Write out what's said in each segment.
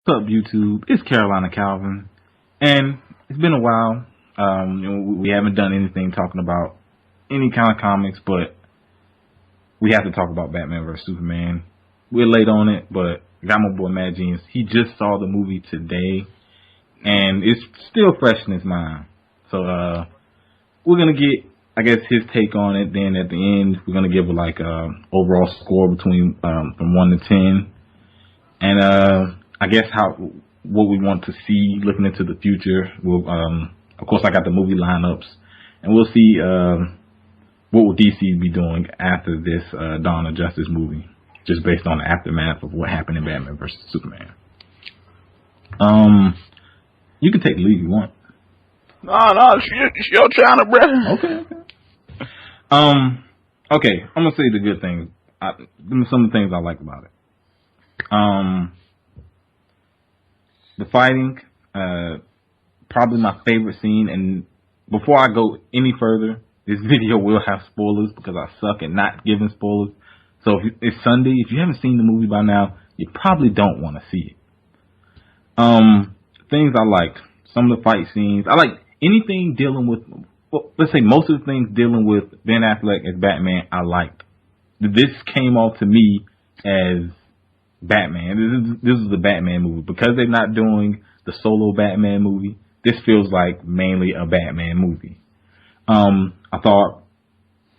What's up, YouTube? It's Carolina Calvin, and it's been a while. We haven't done anything talking about any kind of comics, but we have to talk about Batman vs Superman. We're late on it, but I got my boy Mad Genius. He just saw the movie today, and it's still fresh in his mind. So we're gonna get, I guess, his take on it. Then at the end, we're gonna give a overall score between from 1 to 10, and I guess what we want to see looking into the future. We'll, of course, I got the movie lineups, and we'll see what will DC be doing after this Dawn of Justice movie, just based on the aftermath of what happened in Batman vs Superman. You can take the lead if you want. No, it's your channel, bro. Okay. Okay. I'm gonna say the good things. Some of the things I like about it. The fighting, probably my favorite scene. And before I go any further, this video will have spoilers because I suck at not giving spoilers. So it's Sunday. If you haven't seen the movie by now, you probably don't want to see it. Things I liked. Some of the fight scenes. I like anything dealing with, well, let's say most of the things dealing with Ben Affleck as Batman, I liked. This came off to me as Batman. This is the Batman movie. Because they're not doing the solo Batman movie, this feels like mainly a Batman movie. I thought,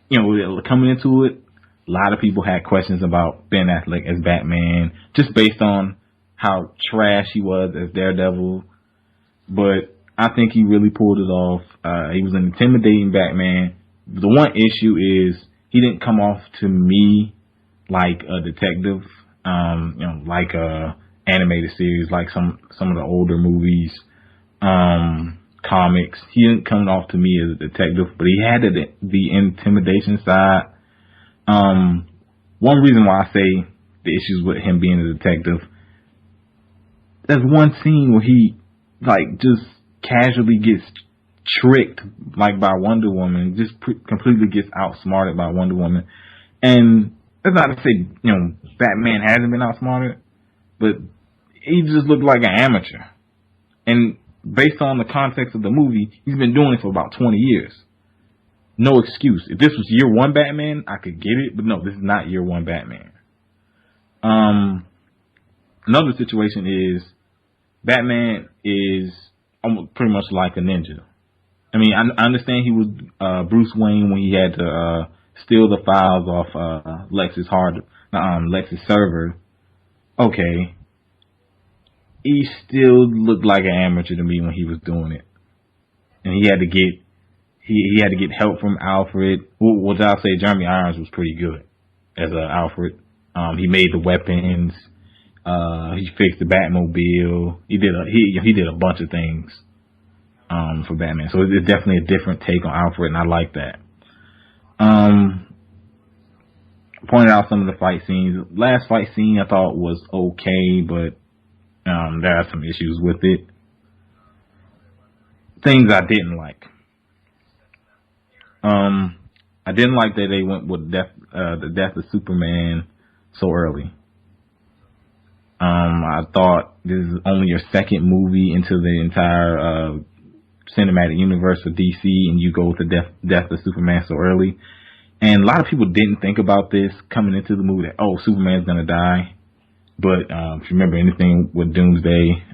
coming into it, a lot of people had questions about Ben Affleck as Batman, just based on how trash he was as Daredevil. But I think he really pulled it off. He was an intimidating Batman. The one issue is he didn't come off to me like a detective. Like a animated series, like some of the older movies, comics. He didn't come off to me as a detective, but he had the intimidation side. One reason why I say the issues with him being a detective, there's one scene where he just casually gets tricked by Wonder Woman, just completely gets outsmarted by Wonder Woman. And that's not to say, Batman hasn't been outsmarted, but he just looked like an amateur. And based on the context of the movie, he's been doing it for about 20 years. No excuse. If this was year one Batman, I could get it, but no, this is not year one Batman. Another situation is Batman is almost pretty much like a ninja. I mean, I understand he was Bruce Wayne when he had to steal the files off Lex's server. Okay. He still looked like an amateur to me when he was doing it. And he had to get help from Alfred. Which I'll say Jeremy Irons was pretty good as Alfred. He made the weapons. He fixed the Batmobile. He did a bunch of things for Batman. So it's definitely a different take on Alfred, and I like that. Pointed out some of the fight scenes. Last fight scene I thought was okay, but there are some issues with it. Things I didn't like. I didn't like that they went with the death of Superman so early. I thought this is only your second movie into the entire cinematic universe of DC, and you go with the death of Superman so early. And a lot of people didn't think about this coming into the movie that, Superman's gonna die. But if you remember anything with Doomsday,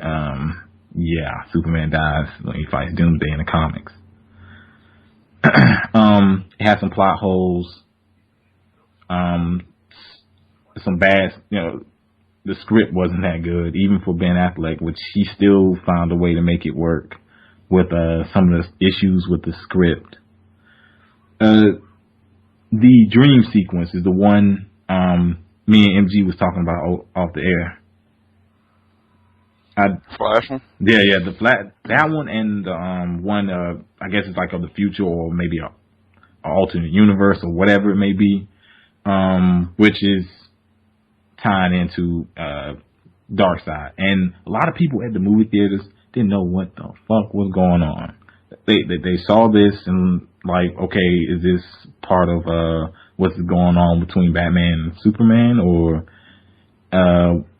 Superman dies when he fights Doomsday in the comics. It had some plot holes. Some bad, the script wasn't that good, even for Ben Affleck, which he still found a way to make it work with some of the issues with the script. The dream sequence is the one me and MG was talking about off the air. Flash one? Yeah, that one, and the one I guess it's like of the future, or maybe a alternate universe or whatever it may be, which is tying into Darkseid. And a lot of people at the movie theaters didn't know what the fuck was going on. They saw this and okay, is this part of what's going on between Batman and Superman, or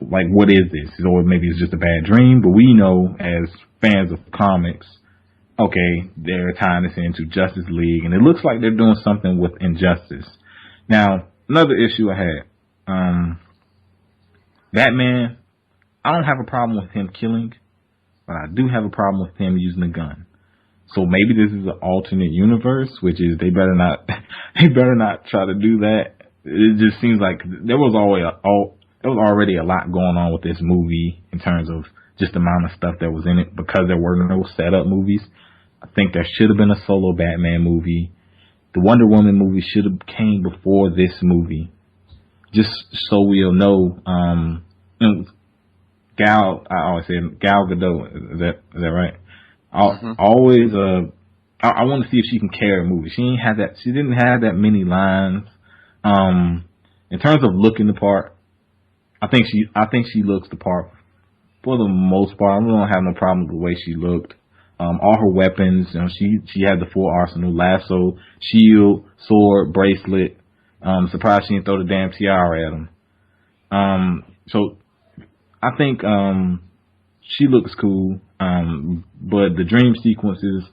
like, what is this? Or maybe it's just a bad dream. But we know, as fans of comics, okay, they're tying this into Justice League, and it looks like they're doing something with Injustice. Now, another issue I had, Batman, I don't have a problem with him killing, but I do have a problem with him using a gun. So maybe this is an alternate universe, which is they better not try to do that. It just seems like there was already a lot going on with this movie in terms of just the amount of stuff that was in it, because there were no setup movies. I think there should have been a solo Batman movie. The Wonder Woman movie should have came before this movie, just so we'll know. Gal Gadot, is that right? I want to see if she can carry a movie. She didn't have that many lines. In terms of looking the part, I think she looks the part for the most part. I don't have no problem with the way she looked. All her weapons, she had the full arsenal: lasso, shield, sword, bracelet. Surprised she didn't throw the damn tiara at him. So I think she looks cool. But the dream sequences,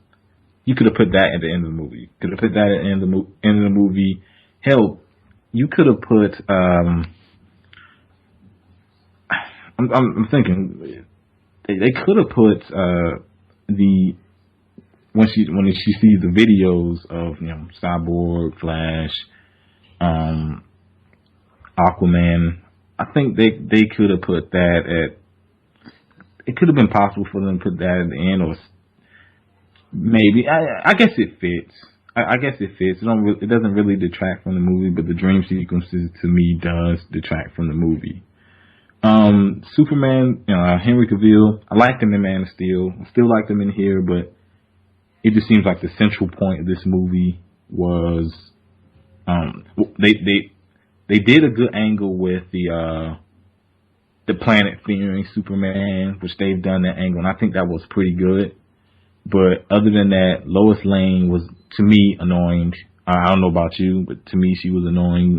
you could have put that at the end of the movie. Could have put that at the end of the movie. Hell, you could have put. I'm thinking they could have put when she sees the videos of Cyborg, Flash, Aquaman. I think they could have put that at. It could have been possible for them to put that at the end, or maybe. I guess it fits. I guess it fits. It doesn't really detract from the movie, but the dream sequences to me does detract from the movie. Superman, Henry Cavill, I liked him in Man of Steel. I still liked him in here, but it just seems like the central point of this movie was they did a good angle with the planet fearing Superman, which they've done that angle, and I think that was pretty good. But other than that, Lois Lane was, to me, annoying. I don't know about you, but to me, she was annoying.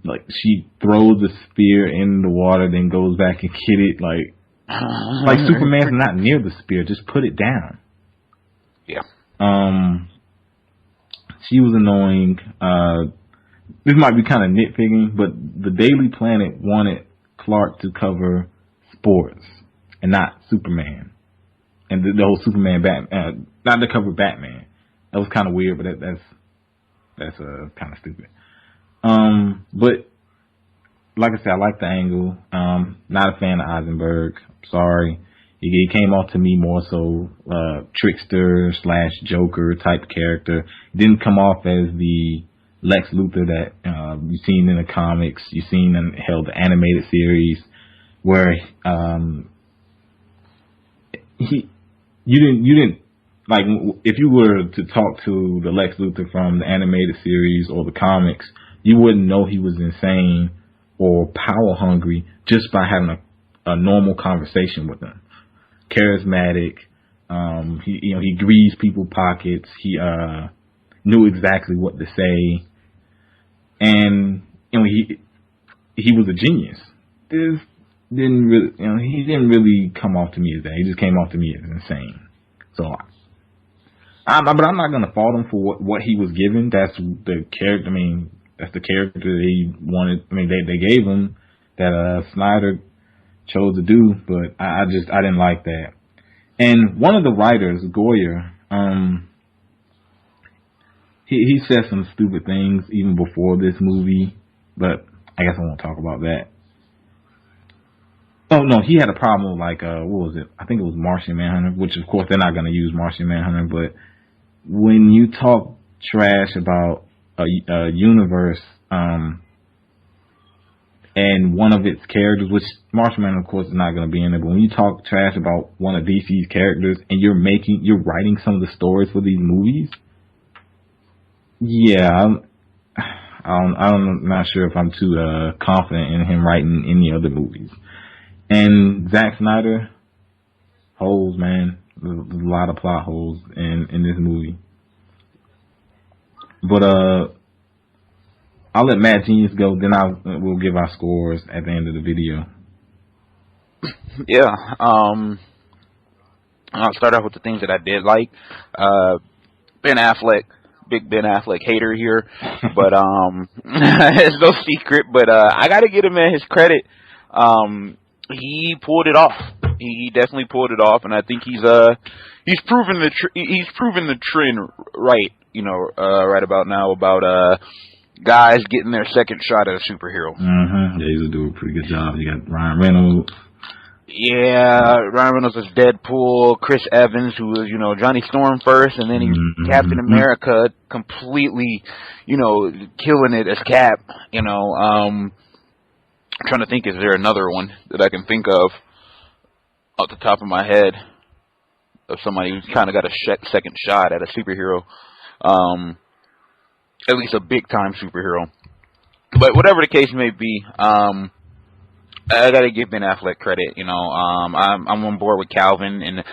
Like she throws the spear in the water, then goes back and get it. Like Superman's not near the spear. Just put it down. Yeah. She was annoying. This might be kind of nitpicking, but the Daily Planet wanted Clark to cover sports and not Superman. And the whole Superman not to cover Batman. That was kind of weird, but that's kind of stupid. But like I said, I like the angle. Not a fan of Eisenberg. Sorry. He came off to me more so trickster / Joker type character. He didn't come off as the Lex Luthor that you've seen in the comics. You've seen in the animated series where you didn't like, if you were to talk to the Lex Luthor from the animated series or the comics, you wouldn't know he was insane or power hungry just by having a normal conversation with him. Charismatic, he greased people's pockets. He knew exactly what to say, and he was a genius. He didn't really come off to me as that. He just came off to me as insane. So, but I'm not gonna fault him for what he was given. That's the character. That's the character that he wanted. They gave him that Snyder chose to do, but I didn't like that. And one of the writers, Goyer, he said some stupid things even before this movie, but I guess I won't talk about that. Oh no, he had a problem with what was it? I think it was Martian Manhunter, which of course they're not going to use Martian Manhunter, but when you talk trash about a universe, and one of its characters, which Martian Manhunter of course is not going to be in it, but when you talk trash about one of DC's characters and you're writing some of the stories for these movies, yeah, I'm not sure if I'm too confident in him writing any other movies. And Zack Snyder, holes, man. There's a lot of plot holes in this movie. But I'll let Mad Genius go. Then we'll give our scores at the end of the video. Yeah. I'll start off with the things that I did like. Ben Affleck, big Ben Affleck hater here, but it's no secret. But I got to give him his credit. He pulled it off. He definitely pulled it off, and I think he's proven the trend right. Right about now about guys getting their second shot at a superhero. Mm-hmm. Yeah, he's doing a pretty good job. You got Ryan Reynolds. Yeah, Ryan Reynolds is Deadpool. Chris Evans, who was, Johnny Storm first, and then he's Captain America, completely, killing it as Cap. I'm trying to think, is there another one that I can think of off the top of my head of somebody who's kind of got a second shot at a superhero, at least a big time superhero. But whatever the case may be, I gotta give Ben Affleck credit. I'm on board with Calvin, and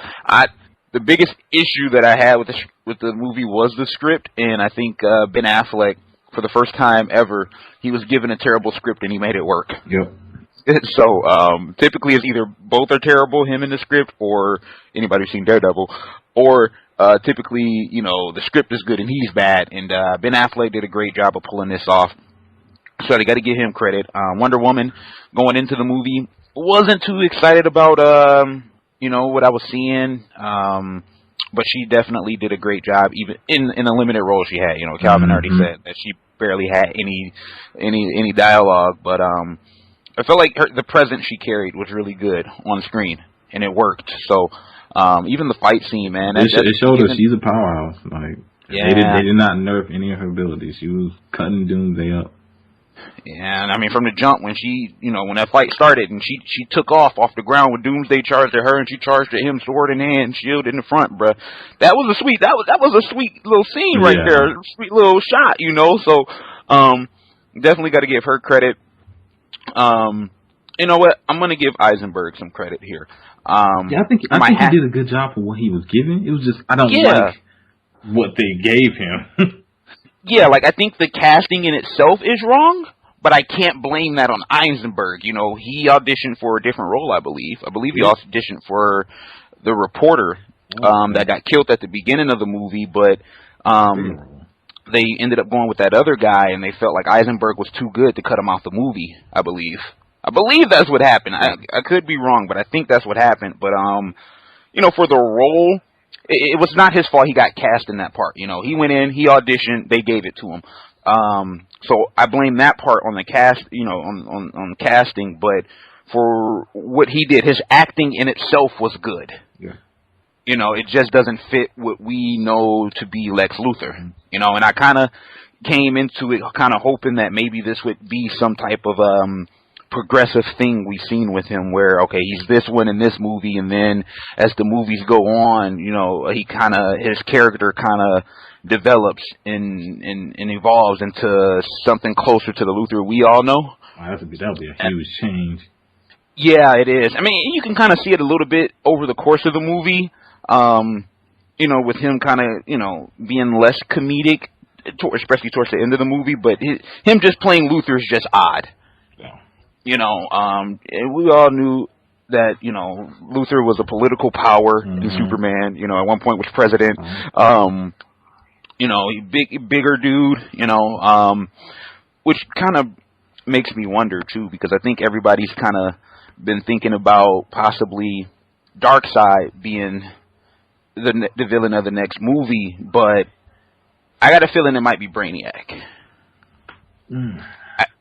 the biggest issue that I had with the movie was the script, and I think Ben Affleck, for the first time ever, he was given a terrible script and he made it work. Yep. So typically it's either both are terrible, him and the script, or anybody who's seen Daredevil, or typically the script is good and he's bad. And Ben Affleck did a great job of pulling this off. So I got to give him credit. Wonder Woman, going into the movie, wasn't too excited about what I was seeing, but she definitely did a great job, even in a limited role she had. Calvin already said that she barely had any dialogue, but I felt like the presence she carried was really good on screen, and it worked. So even the fight scene, man, it showed us she's a powerhouse. Like, yeah. they did not nerf any of her abilities. She was cutting Doomsday up. Yeah, and I mean, from the jump, when she, when that fight started, and she took off the ground with Doomsday charged at her, and she charged at him, sword in hand, shield in the front, bruh. That was a sweet little scene right there, sweet little shot, So, definitely got to give her credit. You know what? I'm gonna give Eisenberg some credit here. I think he did a good job for what he was given. It was just I don't like what they gave him. Yeah, like, I think the casting in itself is wrong, but I can't blame that on Eisenberg. He auditioned for a different role, I believe. I believe he auditioned for the reporter that got killed at the beginning of the movie, but they ended up going with that other guy, and they felt like Eisenberg was too good to cut him off the movie, I believe. I believe that's what happened. I could be wrong, but I think that's what happened. But, for the role, it was not his fault he got cast in that part. He went in, he auditioned, they gave it to him. So I blame that part on the cast, on casting, but for what he did, his acting in itself was good. Yeah. It just doesn't fit what we know to be Lex Luthor. And I kind of came into it kind of hoping that maybe this would be some type of progressive thing we've seen with him, where he's this one in this movie, and then as the movies go on, his character kind of develops and evolves into something closer to the Luthor we all know. That'll be a huge change. Yeah, it is. I mean, you can kind of see it a little bit over the course of the movie, with him kind of being less comedic, especially towards the end of the movie, but him just playing Luthor is just odd. We all knew that, Luthor was a political power in Superman, at one point was president, bigger dude, which kind of makes me wonder too, because I think everybody's kind of been thinking about possibly Darkseid being the villain of the next movie, but I got a feeling it might be Brainiac.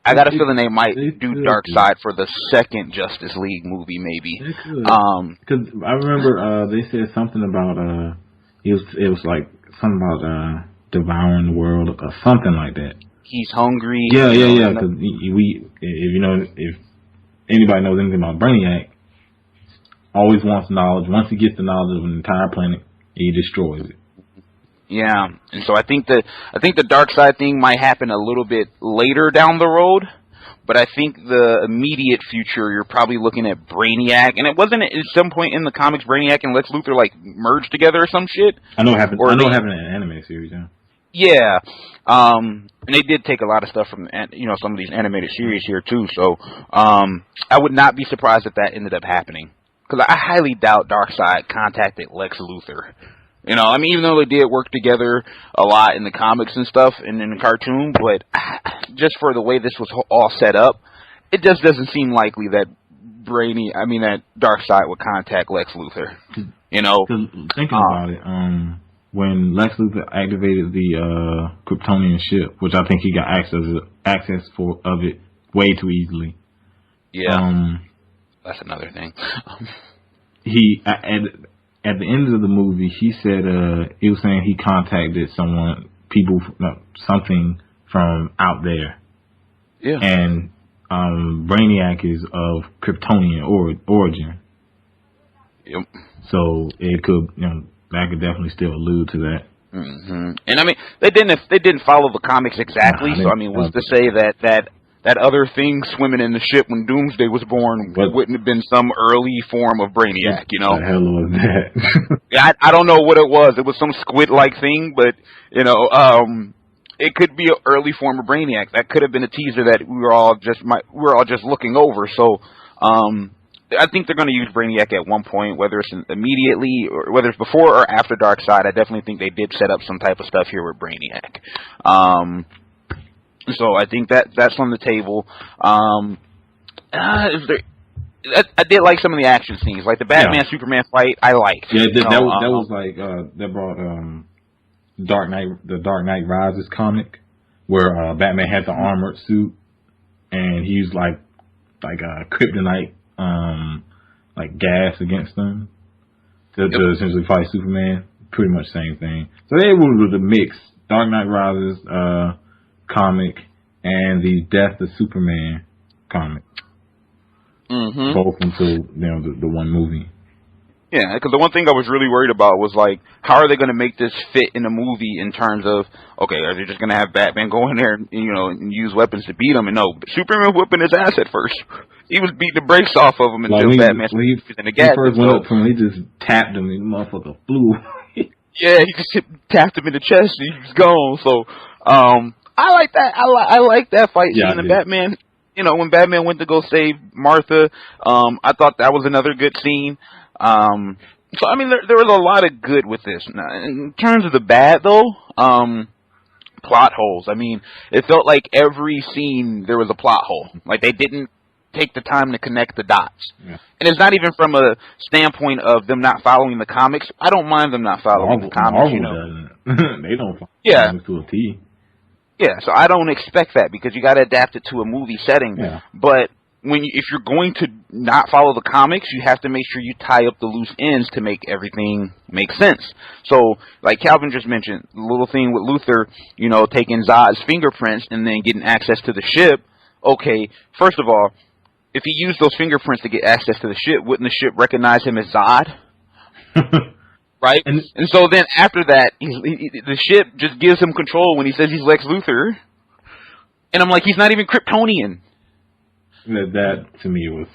I got a feeling they might do Darkseid for the second Justice League movie, maybe. Because I remember they said something about it was like something about devouring the world or something like that. He's hungry. Yeah. Because if anybody knows anything about Brainiac, always wants knowledge. Once he gets the knowledge of an entire planet, he destroys it. Yeah, and so I think the Darkseid thing might happen a little bit later down the road, but I think the immediate future, you're probably looking at Brainiac, and it wasn't at some point in the comics Brainiac and Lex Luthor like merged together or some shit. I know it happened. I know it happened in an anime series. Yeah. Yeah. And they did take a lot of stuff from, some of these animated series here too. So, I would not be surprised if that ended up happening. Because I highly doubt Darkseid contacted Lex Luthor. Even though they did work together a lot in the comics and stuff and in the cartoon, but just for the way this was all set up, it just doesn't seem likely that that Darkseid would contact Lex Luthor. Thinking about it, when Lex Luthor activated the Kryptonian ship, which I think he got access of it way too easily. Yeah, that's another thing. He at the end of the movie, he said he was saying he contacted something from out there. Yeah, and Brainiac is of Kryptonian origin. Yep. So it could, that could definitely still allude to that. Mm-hmm. And they didn't follow the comics exactly. So was to say that other thing swimming in the ship when Doomsday was born wouldn't have been some early form of Brainiac, What the hell was that? Yeah, I don't know what it was. It was some squid-like thing, but it could be an early form of Brainiac. That could have been a teaser that we were all just looking over. So, I think they're going to use Brainiac at one point, whether it's immediately or whether it's before or after Darkseid. I definitely think they did set up some type of stuff here with Brainiac. So I think that's on the table. I did like some of the action scenes, like the Batman Superman fight. I liked. Yeah, that was like that brought the Dark Knight Rises comic, where Batman had the armored suit, and he used like kryptonite like gas against them to essentially fight Superman. Pretty much same thing. So they were the mix Dark Knight Rises comic and the Death of Superman comic. Mm-hmm. Both into the one movie. Yeah, because the one thing I was really worried about was like, how are they going to make this fit in a movie in terms of, okay, are they just going to have Batman go in there and use weapons to beat him? And no, Superman whipping his ass at first. He was beating the brakes off of him until Batman in the gas. He first went up to him, he just tapped him, and the motherfucker flew. Yeah, he just tapped him in the chest, and he was gone. So, I like that. I like that fight scene in Batman. When Batman went to go save Martha, I thought that was another good scene. So there was a lot of good with this. Now, in terms of the bad though, plot holes. It felt like every scene there was a plot hole. Like they didn't take the time to connect the dots. Yeah. And it's not even from a standpoint of them not following the comics. I don't mind them not following the comics. They don't follow the to a T. Yeah, so I don't expect that because you got to adapt it to a movie setting. Yeah. But if you're going to not follow the comics, you have to make sure you tie up the loose ends to make everything make sense. So, like Calvin just mentioned, the little thing with Luthor, taking Zod's fingerprints and then getting access to the ship. Okay, first of all, if he used those fingerprints to get access to the ship, wouldn't the ship recognize him as Zod? Right? And so then after that, the ship just gives him control when he says he's Lex Luthor. And I'm like, he's not even Kryptonian. That to me was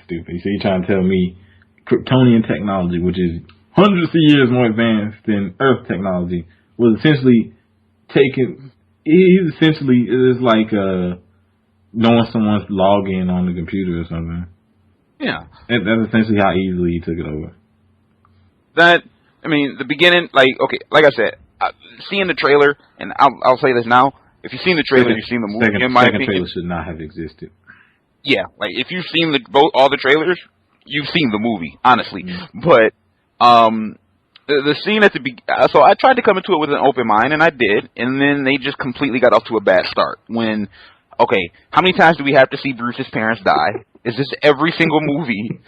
stupid. So you're trying to tell me Kryptonian technology, which is hundreds of years more advanced than Earth technology, was essentially taken. He's essentially is like knowing someone's login on the computer or something. Yeah, that's essentially how easily he took it over. The beginning, like I said, seeing the trailer, and I'll say this now: if you've seen the trailer, you've seen the movie. In my opinion, trailer should not have existed. Yeah, like if you've seen all the trailers, you've seen the movie, honestly. Mm-hmm. But the scene at the so I tried to come into it with an open mind, and I did, and then they just completely got off to a bad start. When, okay, how many times do we have to see Bruce's parents die? Is this every single movie?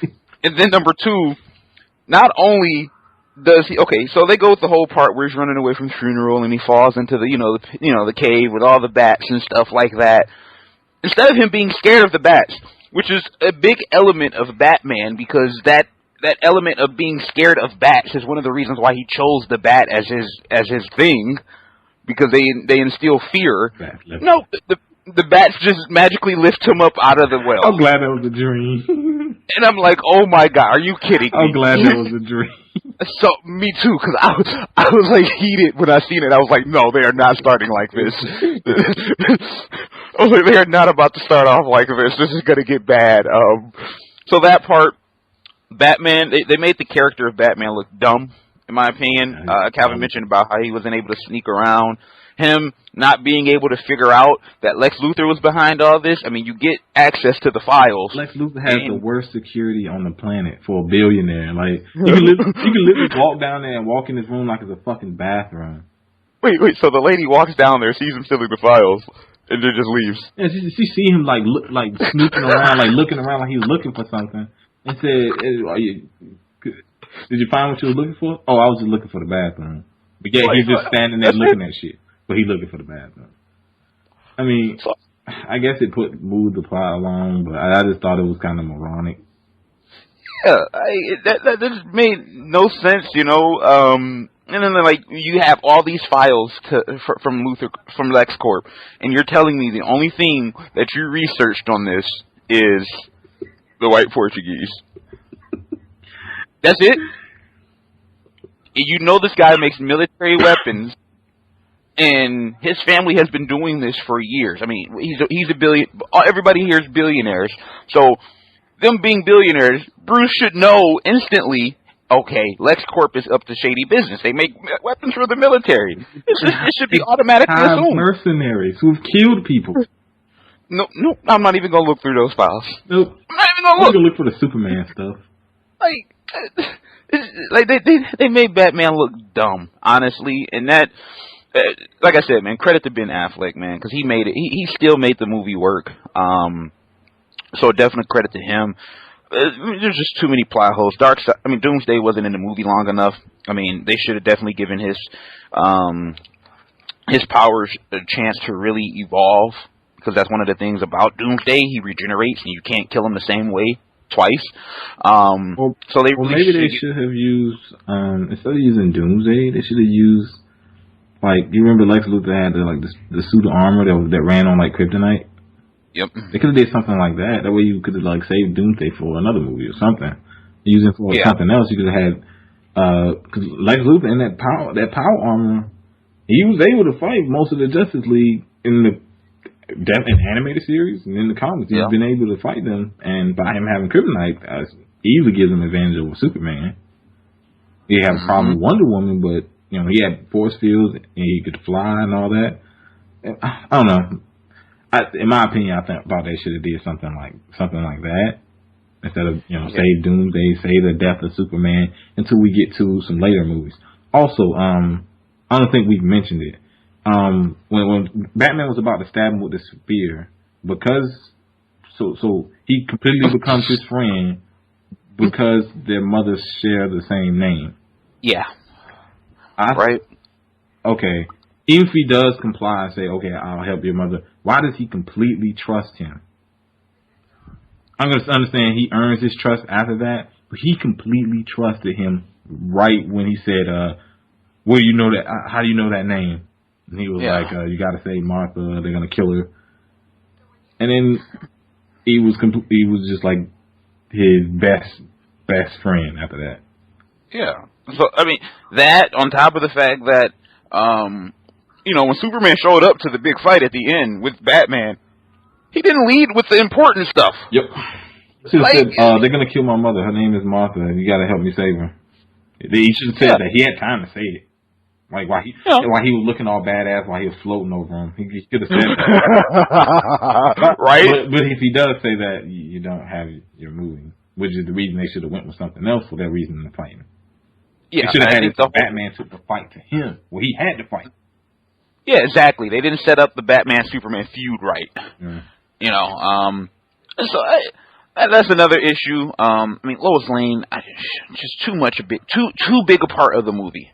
And then number two, not only does he, okay, so they go with the whole part where he's running away from the funeral and he falls into the cave with all the bats and stuff like that. Instead of him being scared of the bats, which is a big element of Batman, because that element of being scared of bats is one of the reasons why he chose the bat as his thing, because they instill fear. No, the bats just magically lift him up out of the well. I'm glad that was a dream. And I'm like, oh my god, are you kidding me? I'm glad that was a dream. So me too, because I was like heated when I seen it. I was like, no, they are not starting like this. I was like, they are not about to start off like this. This is gonna get bad. So that part, Batman, they made the character of Batman look dumb, in my opinion. Calvin mentioned about how he wasn't able to sneak around. Him not being able to figure out that Lex Luthor was behind all this. I mean, you get access to the files. Lex Luthor has the worst security on the planet for a billionaire. Like, you can literally walk down there and walk in his room like it's a fucking bathroom. Wait, so the lady walks down there, sees him stealing the files, and then just leaves. Yeah, she see him like snooping around, like looking around like he's looking for something, and said, "Did you find what you were looking for?" "Oh, I was just looking for the bathroom." But yeah, he's just standing there looking at shit. But he looking for the bathroom. I mean, I guess it moved the plot along, but I just thought it was kind of moronic. Yeah, that just made no sense, you know. And then like you have all these files from LexCorp, and you're telling me the only thing that you researched on this is the white Portuguese. That's it. You know this guy makes military weapons. And his family has been doing this for years. I mean, he's a billion. Everybody here is billionaires. So, them being billionaires, Bruce should know instantly. Okay, LexCorp is up to shady business. They make weapons for the military. It should be automatically assumed. Mercenaries who've killed people. No, I'm not even gonna look through those files. Nope. I'm not even gonna look for the Superman stuff. Like they made Batman look dumb, honestly, and that. Like I said, man, credit to Ben Affleck, man, because he made it. He still made the movie work. So definite credit to him. There's just too many plot holes. Doomsday wasn't in the movie long enough. I mean, they should have definitely given his powers a chance to really evolve, because that's one of the things about Doomsday. He regenerates, and you can't kill him the same way twice. So they really maybe they should have used instead of using Doomsday, they should have used. Like, you remember Lex Luthor had the suit of armor that ran on like kryptonite? Yep. They could have did something like that. That way you could have like saved Doomsday for another movie or something. Using for something else, you could have had because Lex Luthor in that power armor, he was able to fight most of the Justice League in the animated series and in the comics. He's been able to fight them, and by him having kryptonite, easily gives him advantage over Superman. He had a problem with Wonder Woman, but you know, he had force fields and he could fly and all that. I don't know. In my opinion, I thought they should have did something like that instead of save Doomsday, save the death of Superman until we get to some later movies. Also, I don't think we've mentioned it. When Batman was about to stab him with the spear, so he completely becomes his friend because their mothers share the same name. Yeah. Right. Okay. Even if he does comply and say, okay, I'll help your mother, why does he completely trust him? I'm going to understand he earns his trust after that, but he completely trusted him right when he said, how do you know that name? And he was like, you got to say Martha, they're going to kill her. And then he was just like his best friend after that. Yeah. So, I mean, that on top of the fact that, when Superman showed up to the big fight at the end with Batman, he didn't lead with the important stuff. Yep. Should have said, they're going to kill my mother. Her name is Martha, and you got to help me save her. He should have said that. He had time to say it. Like, while he was looking all badass while he was floating over him. He could have said that. Right? But if he does say that, you don't have your movie, which is the reason they should have went with something else for that reason to fight him. Yeah, they should have had Batman took the fight to him. Well, he had to fight. Yeah, exactly. They didn't set up the Batman-Superman feud right. Mm. So that's another issue. Lois Lane, just too big a part of the movie.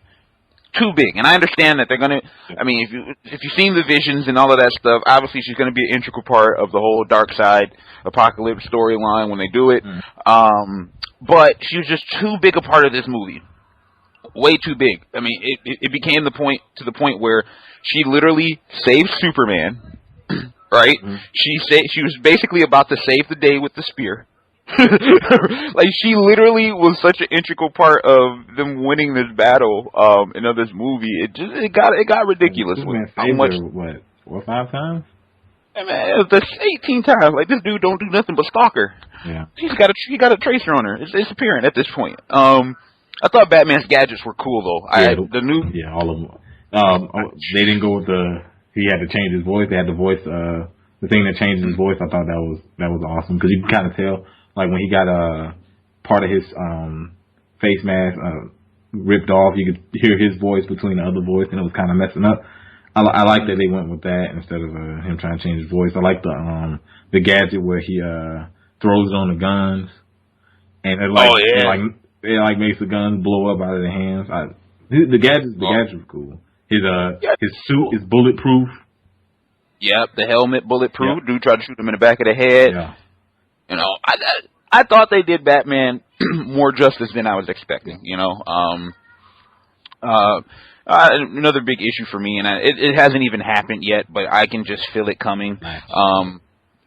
Too big. And I understand that they're going to, if you've seen the visions and all of that stuff, obviously she's going to be an integral part of the whole Dark Side Apocalypse storyline when they do it. Mm. But she was just too big a part of this movie. Way too big. It became the point where she literally saved Superman, right? Mm-hmm. She was basically about to save the day with the spear, Like, she literally was such an integral part of them winning this battle, and of this movie. It got ridiculous with how much. What, 4 or 5 times? I mean, that's 18 times. Like, this dude don't do nothing but stalk her. Yeah. He got a tracer on her. It's apparent at this point. I thought Batman's gadgets were cool though. Yeah, all of them. They didn't go with he had to change his voice. They had the voice, the thing that changes his voice. I thought that was awesome because you can kind of tell, like when he got part of his face mask ripped off, you could hear his voice between the other voice, and it was kind of messing up. I like that they went with that instead of him trying to change his voice. I like the gadget where he throws it on the guns, and it makes the guns blow up out of their hands. The gadgets were cool. His suit is bulletproof. Yep, the helmet bulletproof. Yep. Dude tried to shoot him in the back of the head. Yeah. You know, I thought they did Batman more justice than I was expecting. You know, another big issue for me, and it hasn't even happened yet, but I can just feel it coming.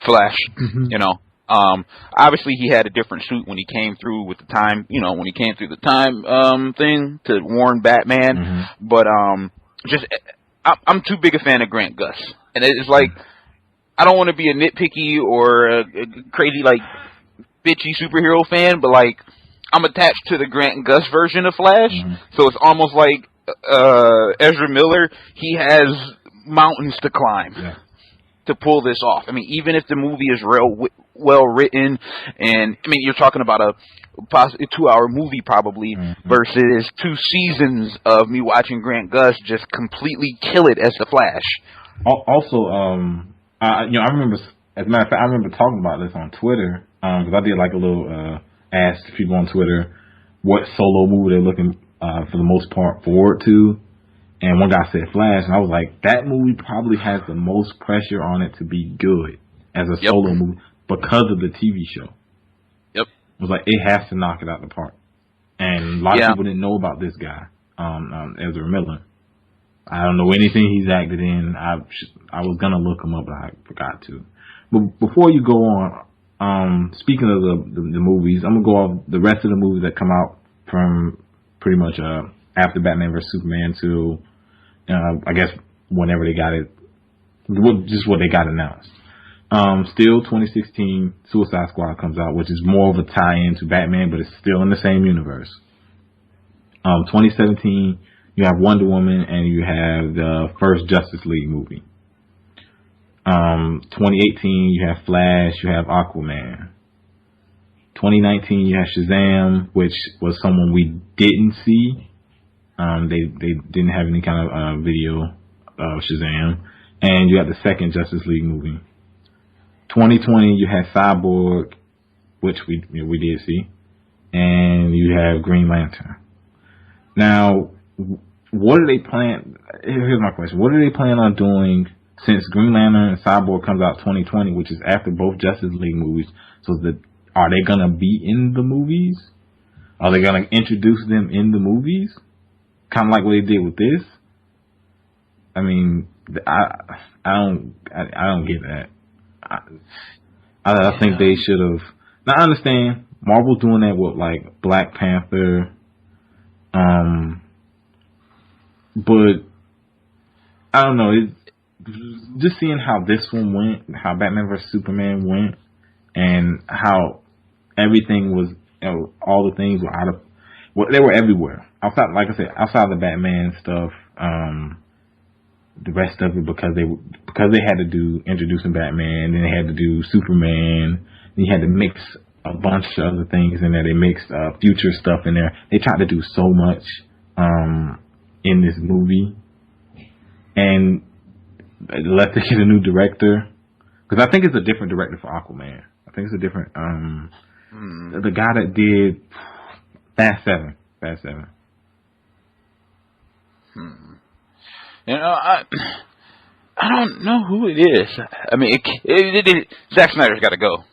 Flash. You know. Obviously he had a different suit when he came through with the time, when he came through the time, thing to warn Batman. Mm-hmm. But, I'm too big a fan of Grant Gus. And it's like, I don't want to be a nitpicky or a crazy, like, bitchy superhero fan, but like, I'm attached to the Grant Gus version of Flash. Mm-hmm. So it's almost like, Ezra Miller, he has mountains to climb. Yeah. To pull this off. I mean, even if the movie is well written, and I mean, you're talking about a 2-hour movie probably, mm-hmm. versus 2 seasons of me watching Grant Gus just completely kill it as the Flash. Also, I remember, as a matter of fact, I remember talking about this on Twitter, because I did like a little ask people on Twitter what solo movie they're looking for the most part forward to. And one guy said Flash, and I was like, that movie probably has the most pressure on it to be good as a solo movie because of the TV show. Yep. It was like, it has to knock it out the park. And a lot of people didn't know about this guy, Ezra Miller. I don't know anything he's acted in. I was going to look him up, but I forgot to. But before you go on, speaking of the movies, I'm going to go off the rest of the movies that come out from pretty much after Batman vs. Superman to... I guess whenever they got it, just what they got announced. Still 2016, Suicide Squad comes out, which is more of a tie-in to Batman, but it's still in the same universe. 2017, you have Wonder Woman, and you have the first Justice League movie. 2018, you have Flash, you have Aquaman. 2019, you have Shazam, which was someone we didn't see. They didn't have any kind of video of Shazam. And you have the second Justice League movie. 2020, you had Cyborg, which we did see. And you have Green Lantern. Now, what do they plan? Here's my question. What do they plan on doing since Green Lantern and Cyborg comes out 2020, which is after both Justice League movies? Are they going to be in the movies? Are they going to introduce them in the movies? Kind of like what they did with this. I mean, I don't get that. I think they should have. Now I understand Marvel doing that with like Black Panther, but I don't know. Just seeing how this one went, how Batman vs Superman went, and how everything was, all the things were out of. Well, they were everywhere. Outside, like I said, outside the Batman stuff, the rest of it because they had to do introducing Batman, then they had to do Superman, then you had to mix a bunch of other things in there. They mixed future stuff in there. They tried to do so much in this movie, and let them get a new director, because I think it's a different director for Aquaman. I think it's a different the guy that did Fast 7. You know, I don't know who it is. I mean, Zack Snyder's got to go.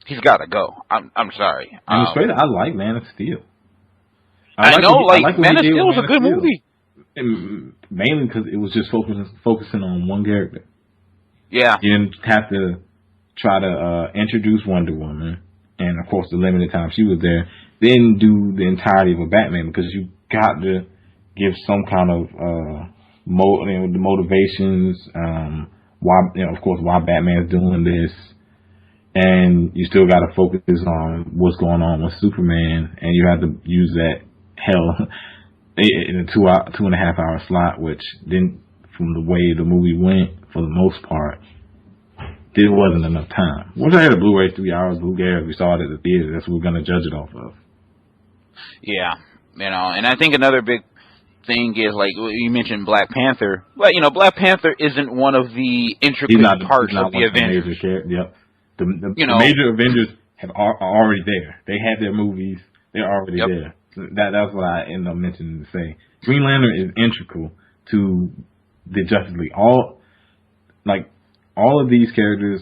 He's got to go. I'm sorry. I'm straight. I like Man of Steel. I know, Man of Steel was a good movie. And mainly because it was just focusing on one character. Yeah. You didn't have to try to introduce Wonder Woman, and of course the limited time she was there, then do the entirety of a Batman, because you got to give some kind of the motivations, why, of course, why Batman's doing this, and you still got to focus on what's going on with Superman, and you have to use that in a 2.5 hour slot, which then, from the way the movie went, for the most part, there wasn't enough time. Once I had a Blu-ray 3 hours, who cares? We saw it at the theater. That's what we're going to judge it off of. Yeah, and I think another big thing is, like, you mentioned Black Panther. Well, Black Panther isn't one of the intricate parts of the Avengers. Yep. The major Avengers are already there. They had their movies. They're already there. So that's what I end up mentioning to say. Green Lantern is integral to the Justice League. All of these characters,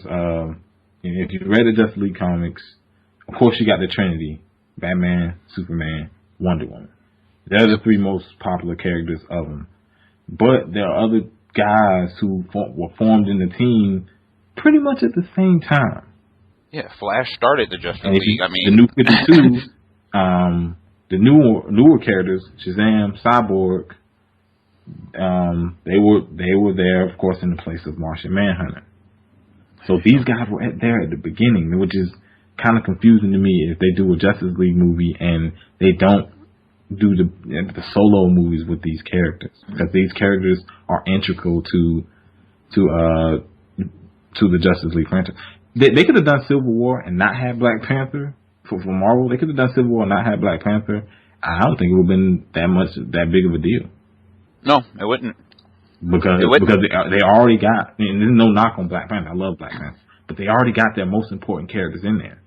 if you read the Justice League comics, of course you got the Trinity: Batman, Superman, Wonder Woman. They're the three most popular characters of them. But there are other guys who were formed in the team pretty much at the same time. Yeah, Flash started the Justice League. The New 52, the newer characters, Shazam, Cyborg, they were there, of course, in the place of Martian Manhunter. So these guys were there at the beginning, which is kind of confusing to me if they do a Justice League movie and they don't do the solo movies with these characters, because these characters are integral to the Justice League franchise. They could have done Civil War and not have Black Panther for Marvel. They could have done Civil War and not have Black Panther. I don't think it would have been that big of a deal. No, it wouldn't. Because they already got, and there's no knock on Black Panther. I love Black Panther, but they already got their most important characters in there.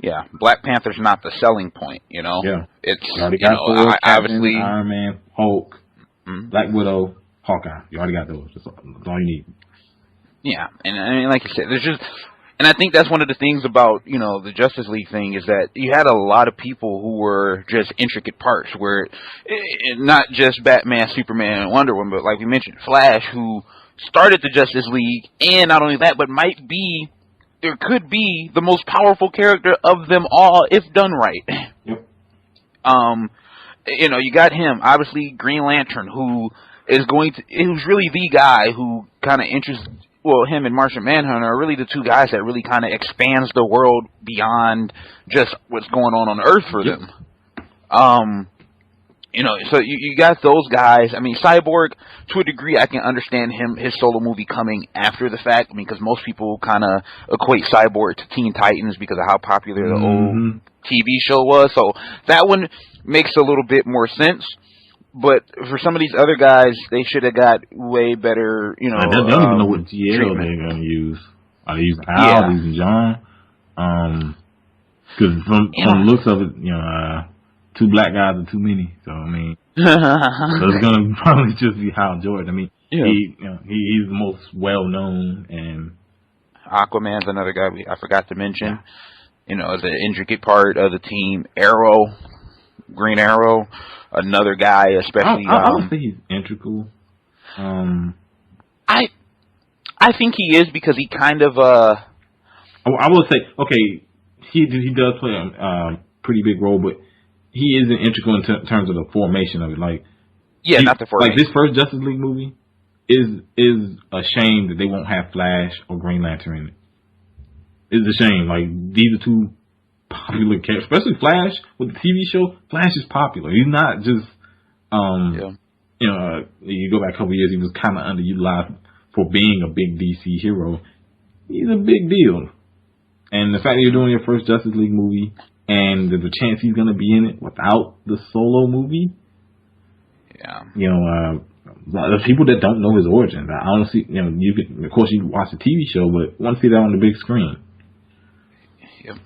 Yeah, Black Panther's not the selling point, Yeah, it's you already got Thor, obviously Iron Man, Hulk, Black Widow, Hawkeye. You already got those. That's all you need. Yeah, and I mean, like you said, and I think that's one of the things about, the Justice League thing, is that you had a lot of people who were just intricate parts, where not just Batman, Superman, and Wonder Woman, but like we mentioned, Flash, who started the Justice League, and not only that, but could be the most powerful character of them all if done right. Yep. You got him, obviously Green Lantern, who's really the guy who kind of him and Martian Manhunter are really the two guys that really kind of expands the world beyond just what's going on Earth for them. So you got those guys. I mean, Cyborg, to a degree, I can understand his solo movie coming after the fact. I mean, because most people kind of equate Cyborg to Teen Titans because of how popular the old TV show was. So that one makes a little bit more sense. But for some of these other guys, they should have got way better, They don't even know what GL they're going to use. Are they using Al, using John? Because from the looks of it, two black guys are too many. So, I mean, so it's going to probably just be Hal Jordan. I mean, he's the most well-known. And Aquaman's another guy I forgot to mention. As an intricate part of the team. Arrow, Green Arrow, another guy, especially. I would say he's integral. I think he is, because he kind of. I will say, okay, he does play a pretty big role, but he isn't integral in terms of the formation of it. Like, not the formation. Like this first Justice League movie is a shame that they won't have Flash or Green Lantern in it. It's a shame. Like, these are two popular characters, especially Flash with the TV show. Flash is popular. He's not just, you go back a couple years, he was kind of underutilized for being a big DC hero. He's a big deal. And the fact that you're doing your first Justice League movie, and there's a chance he's going to be in it without the solo movie. There's people that don't know his origins. I honestly, you could, of course, you can watch the TV show, but want to see that on the big screen. Yep.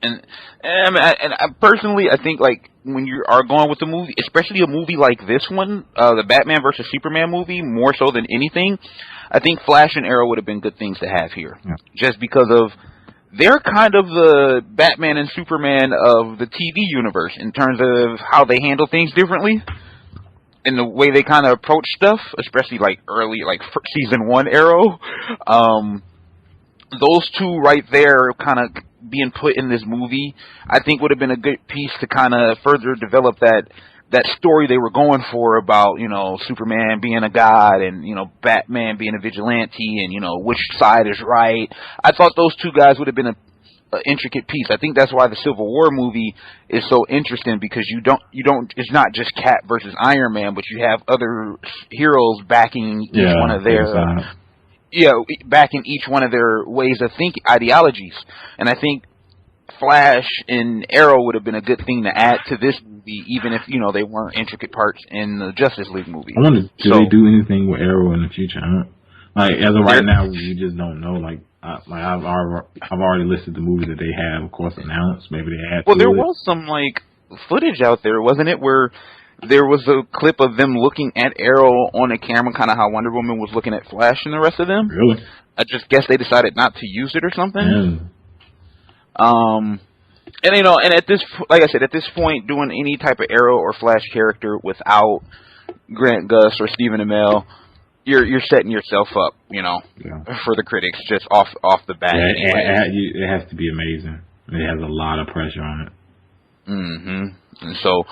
And I personally, I think, like, when you are going with a movie, especially a movie like this one, the Batman versus Superman movie, more so than anything, I think Flash and Arrow would have been good things to have here. Yeah. Just because of, they're kind of the Batman and Superman of the TV universe in terms of how they handle things differently. In the way they kind of approach stuff, especially like early, like season 1 Arrow. those two right there kind of being put in this movie, I think would have been a good piece to kind of further develop that story they were going for about, you know, Superman being a god and, you know, Batman being a vigilante and, you know, which side is right. I thought those two guys would have been an intricate piece. I think that's why the Civil War movie is so interesting, because you don't, it's not just Cap versus Iron Man, but you have other heroes backing each one of their, backing each one of their ways of thinking, ideologies. And I think Flash and Arrow would have been a good thing to add to this movie, even if, you know, they weren't intricate parts in the Justice League movie. I wonder, do they do anything with Arrow in the future? Like, as of right now, we just don't know. Like I've already listed the movies that they have, of course, announced. Maybe they add. Well, there was some like footage out there, wasn't it, where there was a clip of them looking at Arrow on a camera, kind of how Wonder Woman was looking at Flash and the rest of them. Really? I just guess they decided not to use it or something. Yeah. And you know, and at this, like I said, at this point, doing any type of Arrow or Flash character without Grant Gust or Stephen Amell, you're setting yourself up, you know, for the critics just off the bat. Yeah, anyway. it has to be amazing. It has a lot of pressure on it. Mm-hmm. And so,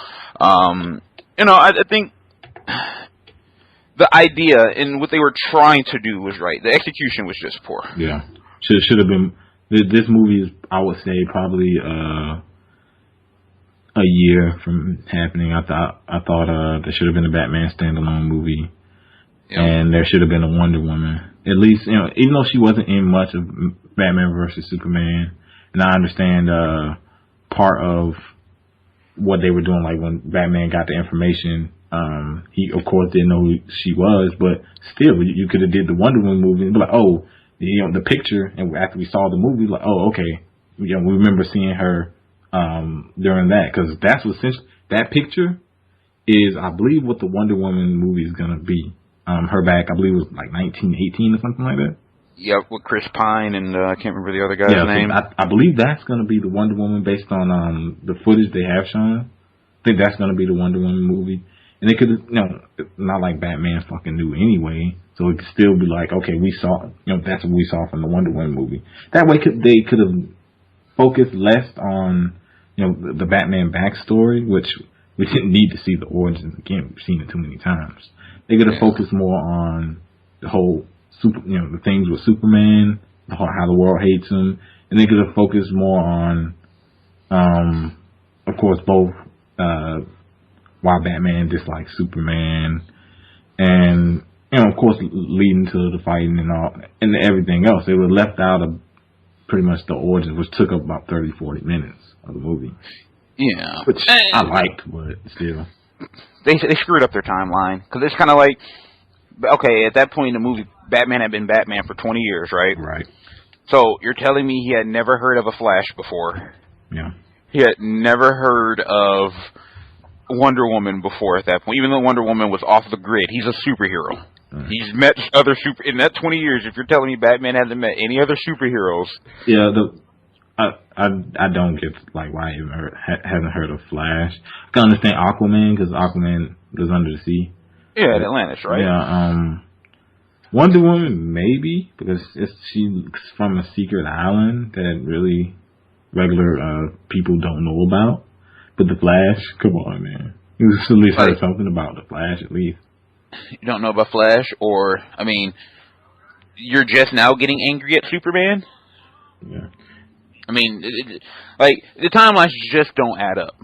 you know, I think the idea and what they were trying to do was right. The execution was just poor. Yeah, should have been. This movie is, I would say, probably a year from happening. I thought there should have been a Batman standalone movie, and there should have been a Wonder Woman. At least, you know, even though she wasn't in much of Batman versus Superman, and I understand part of what they were doing, like when Batman got the information, he of course didn't know who she was, but still, you could have did the Wonder Woman movie and be like, oh, you know, the picture, and after we saw the movie, like, oh, okay, you know, we remember seeing her during that, because that's what that picture is, I believe, what the Wonder Woman movie is gonna be. Her back, I believe, was like 1918 or something like that. Yep, with Chris Pine and I can't remember the other guy's name. So I believe that's gonna be the Wonder Woman based on the footage they have shown. I think that's gonna be the Wonder Woman movie, and they could, you know, not like Batman fucking knew anyway. So it could still be like, okay, we saw, you know, that's what we saw from the Wonder Woman movie. That way, they could have focused less on, you know, the Batman backstory, which we didn't need to see the origins again. We've seen it too many times. They could have focused more on the whole you know, the things with Superman, how the world hates him, and they could have focused more on, of course, both why Batman dislikes Superman, and, you know, of course, leading to the fighting and all, and everything else. They were left out of pretty much the origins, which took up about 30, 40 minutes of the movie. Yeah. Which I liked, but still. They screwed up their timeline, because it's kind of like, okay, at that point in the movie, Batman had been Batman for 20 years, right? Right. So you're telling me he had never heard of a Flash before? Yeah. He had never heard of Wonder Woman before at that point, even though Wonder Woman was off the grid. He's a superhero. Right. He's met other in that 20 years. If you're telling me Batman hasn't met any other superheroes, yeah, I don't get like why he hasn't heard of Flash. I can understand Aquaman, because Aquaman was under the sea. Yeah, at Atlantis, right? Yeah. Wonder Woman, maybe, because she's from a secret island that really regular people don't know about. But the Flash, come on, man. You at least heard something about the Flash, at least. You don't know about Flash, or, I mean, you're just now getting angry at Superman? Yeah. I mean, like, the timelines just don't add up,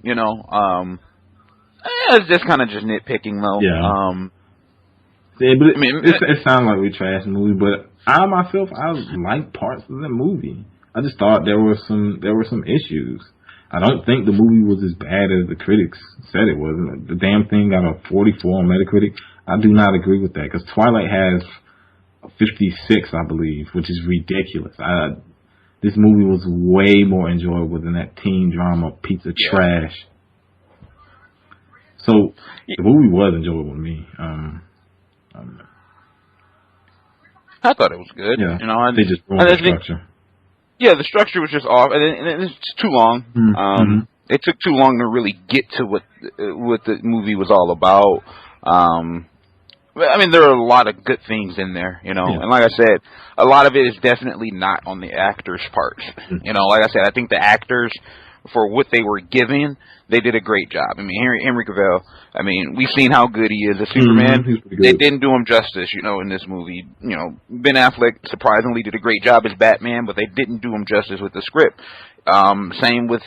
you know? It's just kind of just nitpicking, though. Yeah. Yeah, but I mean, it sounds like we trashed the movie, but I liked parts of the movie. I just thought there were some issues. I don't think the movie was as bad as the critics said it was. The damn thing got a 44 on Metacritic. I do not agree with that, because Twilight has 56, I believe, which is ridiculous. This movie was way more enjoyable than that teen drama piece of trash. So the movie was enjoyable to me. I thought it was good. Yeah, you know, they just ruined the structure. Yeah, the structure was just off, and it's too long. Mm-hmm. It took too long to really get to what the movie was all about. I mean, there are a lot of good things in there, you know. Yeah. And like I said, a lot of it is definitely not on the actors' parts. You know, like I said, I think the actors, for what they were given, they did a great job. I mean, Henry Cavill, I mean, we've seen how good he is as Superman. They didn't do him justice, you know, in this movie. You know, Ben Affleck surprisingly did a great job as Batman, but they didn't do him justice with the script. Same with,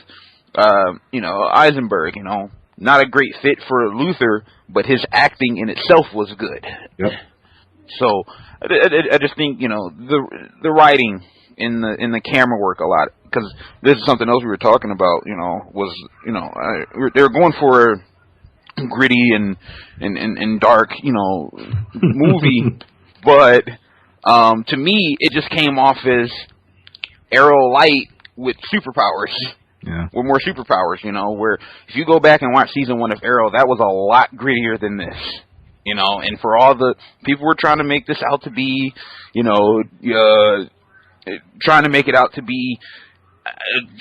you know, Eisenberg, you know. Not a great fit for Luthor, but his acting in itself was good. Yep. So I just think, you know, the writing in the camera work a lot, because this is something else we were talking about. You know, was, you know, they were going for a gritty and dark, you know, movie, but to me it just came off as Arrow light with superpowers. Yeah. With more superpowers, you know, where if you go back and watch season 1 of Arrow, that was a lot grittier than this, you know, and for all the people were trying to make this out to be, you know, trying to make it out to be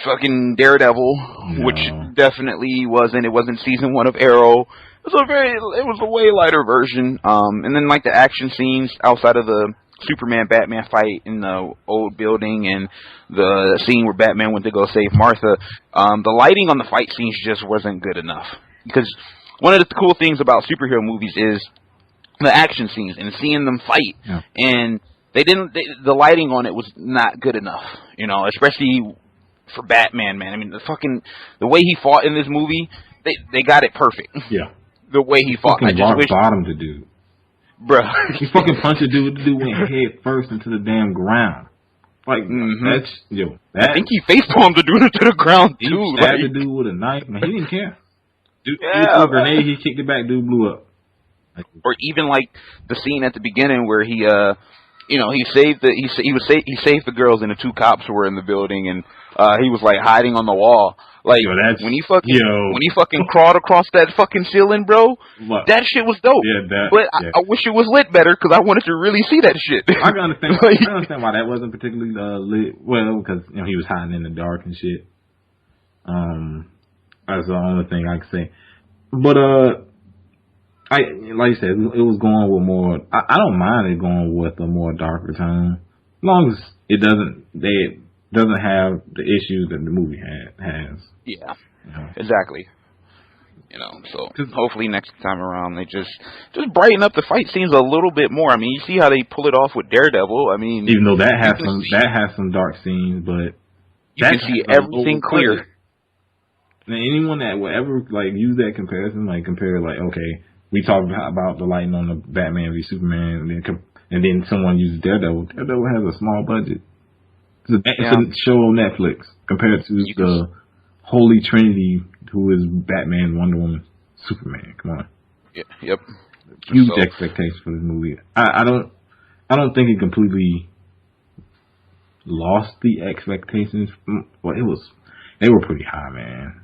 fucking Daredevil, No. which definitely wasn't. It wasn't season 1 of Arrow. It was a way lighter version. And then like the action scenes outside of the Superman Batman fight in the old building and the scene where Batman went to go save Martha, the lighting on the fight scenes just wasn't good enough. Because one of the cool things about superhero movies is the action scenes and seeing them fight. Yeah. And the lighting on it was not good enough, you know, especially for Batman, man. I mean, the way he fought in this movie, they got it perfect. Yeah. The way he fought. I just wish bottom to do. Bruh. He fucking punched a dude. The dude went head first into the damn ground. Like, that's, yo. I think he facepalmed the dude into the ground, too. He stabbed the dude with a knife. Man, he didn't care. Dude, he threw a grenade, he kicked it back, dude blew up. Or even, like, the scene at the beginning where he, you know, he saved the girls and the 2 cops who were in the building, and he was, like, hiding on the wall. Like, when he fucking crawled across that fucking ceiling, bro, that shit was dope. Yeah, I wish it was lit better, because I wanted to really see that shit. I can understand, I understand why that wasn't particularly lit. Well, because, you know, he was hiding in the dark and shit. That's the only thing I can say. But, like you said, it was going with more, I don't mind it going with a more darker tone. As long as it doesn't have the issues that the movie has. Yeah, exactly. You know, so hopefully next time around they just brighten up the fight scenes a little bit more. I mean, you see how they pull it off with Daredevil. I mean, even though that has some dark scenes, but you can see everything clear. Now, anyone that will ever like use that comparison, like compare, like, okay, we talked about the lighting on the Batman v Superman, and then someone uses Daredevil. Daredevil has a small budget. It's a show on Netflix compared to the Holy Trinity, who is Batman, Wonder Woman, Superman. Come on. Yeah, yep. Huge expectations for this movie. I don't think it completely lost the expectations. Well, they were pretty high, man.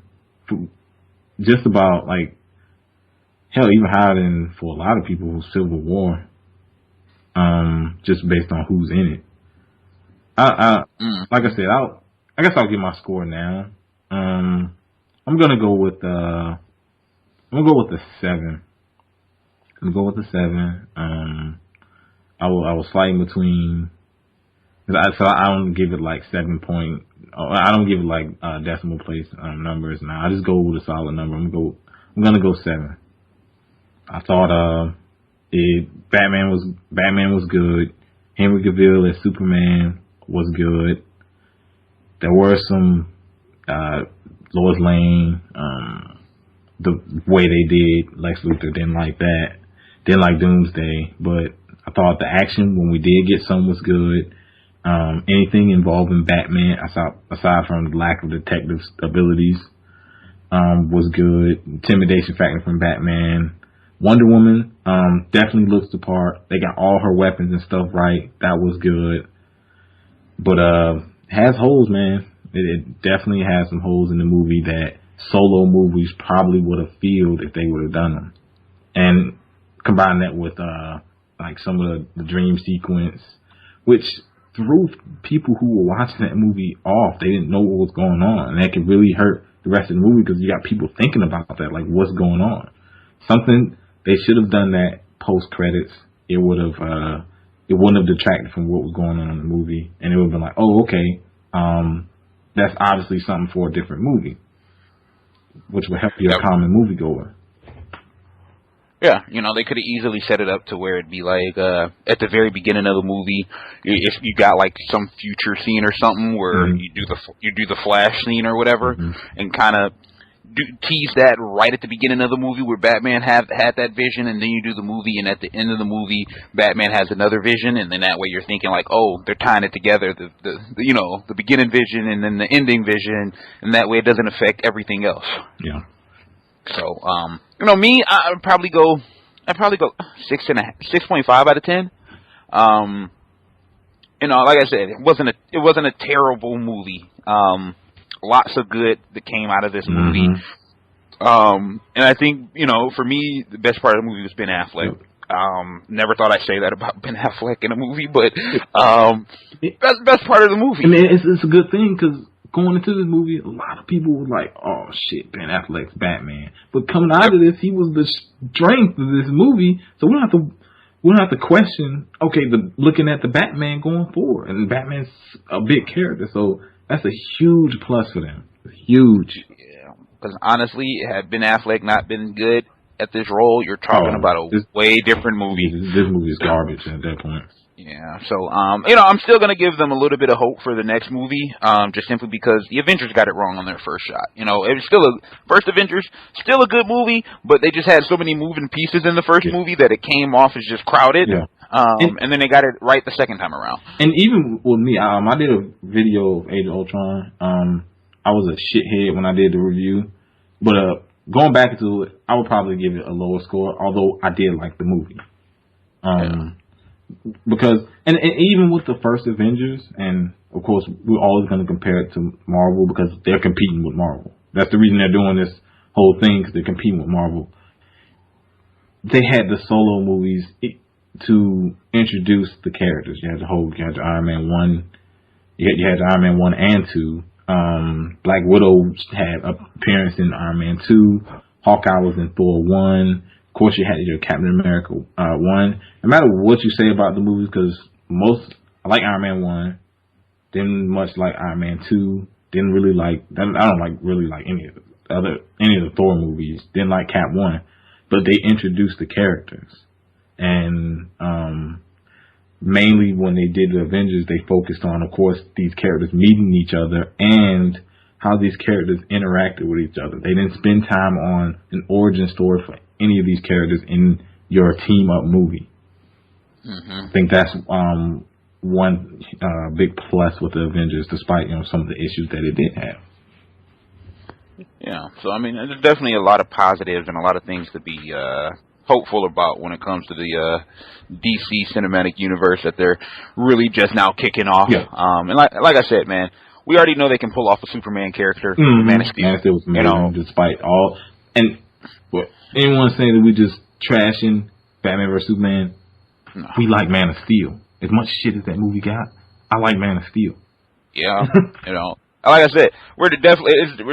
Just about, like, hell, even higher than, for a lot of people, Civil War. Just based on who's in it. Like I said, I guess I'll give my score now. I'm gonna go with a 7. I'm gonna go with a 7. I was fighting between, so I don't give it like 7 point. I don't give it like decimal place numbers now. I just go with a solid number. I'm gonna go 7. I thought Batman was good. Henry Cavill as Superman was good. There were some Lois Lane, the way they did Lex Luthor, didn't like that. Didn't like Doomsday, but I thought the action when we did get some was good. Anything involving Batman, aside from the lack of detective abilities, was good. Intimidation factor from Batman. Wonder Woman definitely looks the part. They got all her weapons and stuff right. That was good. But has holes, man. It definitely has some holes in the movie that solo movies probably would have filled if they would have done them. And combine that with like some of the dream sequence, which threw people who were watching that movie off. They didn't know what was going on, and that could really hurt the rest of the movie because you got people thinking about that, like what's going on. Something they should have done that post credits, it wouldn't have detracted from what was going on in the movie, and it would have been like, oh, okay, that's obviously something for a different movie, which would help your common moviegoer. Yeah, they could have easily set it up to where it'd be like at the very beginning of the movie, if you got like some future scene or something where you do the flash scene or whatever, and kind of tease that right at the beginning of the movie where Batman had that vision, and then you do the movie, and at the end of the movie, Batman has another vision, and then that way you're thinking like, oh, they're tying it together, the beginning vision and then the ending vision, and that way it doesn't affect everything else. Yeah. So, me, I'd probably go 6.5 out of 10. Like I said, it wasn't a terrible movie. Lots of good that came out of this movie. And I think, for me, the best part of the movie was Ben Affleck. Never thought I'd say that about Ben Affleck in a movie, but best part of the movie. I mean, it's a good thing because going into this movie, a lot of people were like, "Oh shit, Ben Affleck's Batman." But coming out of this, he was the strength of this movie. So we don't have to question. Okay, looking at the Batman going forward, and Batman's a big character, so that's a huge plus for them. It's huge. Yeah, because honestly, had Ben Affleck not been good at this role, you're talking about a way different movie. This movie is garbage at that point. Yeah, so, I'm still gonna give them a little bit of hope for the next movie, just simply because the Avengers got it wrong on their first shot. It was first Avengers, still a good movie, but they just had so many moving pieces in the first movie that it came off as just crowded. Yeah. And then they got it right the second time around. And even with me, I did a video of Age of Ultron. I was a shithead when I did the review, but, going back to it, I would probably give it a lower score, although I did like the movie. Because, and even with the first Avengers, and of course, we're always going to compare it to Marvel because they're competing with Marvel. That's the reason they're doing this whole thing, because they're competing with Marvel. They had the solo movies to introduce the characters. You had the Iron Man 1, you had Iron Man 1 and 2. Black Widow had an appearance in Iron Man 2. Hawkeye was in Thor 1. Of course, you had your Captain America 1. No matter what you say about the movies, because I like Iron Man 1, didn't much like Iron Man 2, I don't really like any of the Thor movies, didn't like Cap 1, but they introduced the characters. And, mainly when they did the Avengers, they focused on, of course, these characters meeting each other and how these characters interacted with each other. They didn't spend time on an origin story for any of these characters in your team-up movie. I think that's one big plus with the Avengers, despite some of the issues that it did have. Yeah, so I mean, there's definitely a lot of positives and a lot of things to be hopeful about when it comes to the DC cinematic universe that they're really just now kicking off. Yeah. And like I said, man, we already know they can pull off a Superman character, Man of Steel. Man of Steel was amazing, despite all. And anyone saying that we just trashing Batman vs Superman, we like Man of Steel. As much shit as that movie got, I like Man of Steel. Yeah, like I said, we're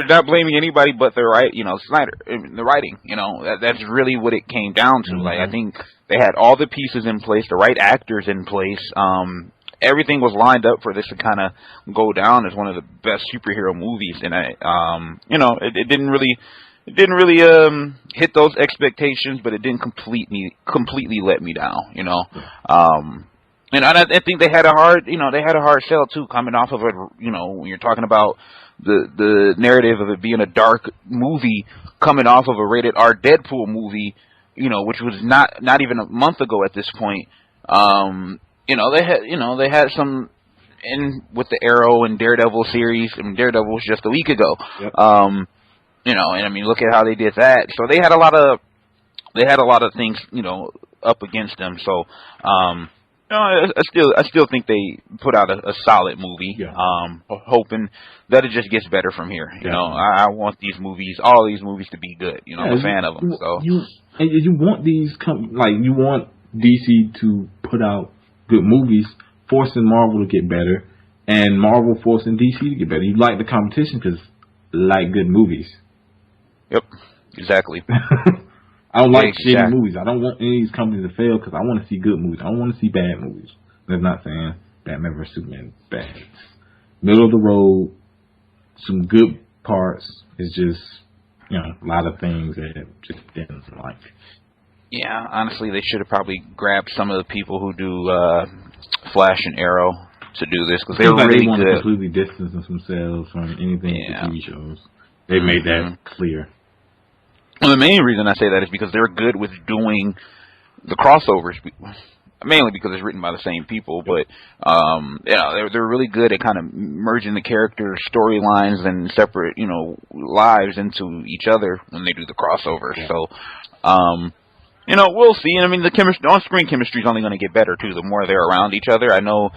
not blaming anybody but Snyder, the writing. That's really what it came down to. Like, I think they had all the pieces in place, the right actors in place. Everything was lined up for this to kind of go down as one of the best superhero movies, and it didn't really hit those expectations, but it didn't completely let me down. And I think they had a hard sell too, coming off of when you're talking about the narrative of it being a dark movie, coming off of a rated R Deadpool movie, which was not even a month ago at this point. They had some in with the Arrow and Daredevil series, and Daredevil was just a week ago. Yep. And I mean, look at how they did that. So they had a lot of things, up against them. So, I still think they put out a solid movie. Yeah. Hoping that it just gets better from here. I want all these movies to be good. I'm a fan of them. So you want you want DC to put out good movies, forcing Marvel to get better, and Marvel forcing DC to get better. You like the competition because like good movies. Yep, exactly. I don't like shitty movies. I don't want any of these companies to fail because I want to see good movies. I don't want to see bad movies. That's not saying Batman vs Superman is bad. Middle of the road, some good parts. It's just, you know, a lot of things that just didn't like. Yeah, honestly, they should have probably grabbed some of the people who do Flash and Arrow to do this because they were really they want good. to completely distance themselves from anything with the TV shows. They made that clear. Well, the main reason I say that is because they're good with doing the crossovers, mainly because it's written by the same people. But you know, they're really good at kind of merging the character storylines and separate, you know, lives into each other when they do the crossovers. Yeah. So, you know, we'll see. I mean, the on-screen chemistry is only going to get better too the more they're around each other. I know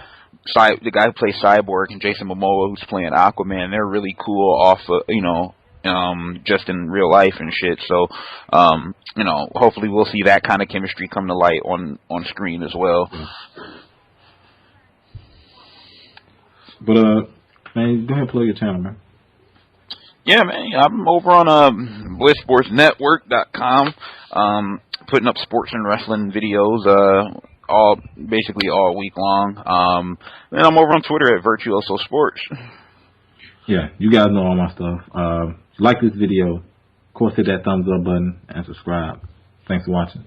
the guy who plays Cyborg and Jason Momoa, who's playing Aquaman, they're really cool off, you know. Just in real life and shit. So, you know, hopefully we'll see that kind of chemistry come to light on screen as well. But, man, go ahead and plug your channel, man. Yeah, man, I'm over on BlissSportsNetwork.com, putting up sports and wrestling videos, basically all week long. Then I'm over on Twitter at Virtuoso Sports. Yeah, you guys know all my stuff. Like this video, of course, hit that thumbs up button and subscribe. Thanks for watching.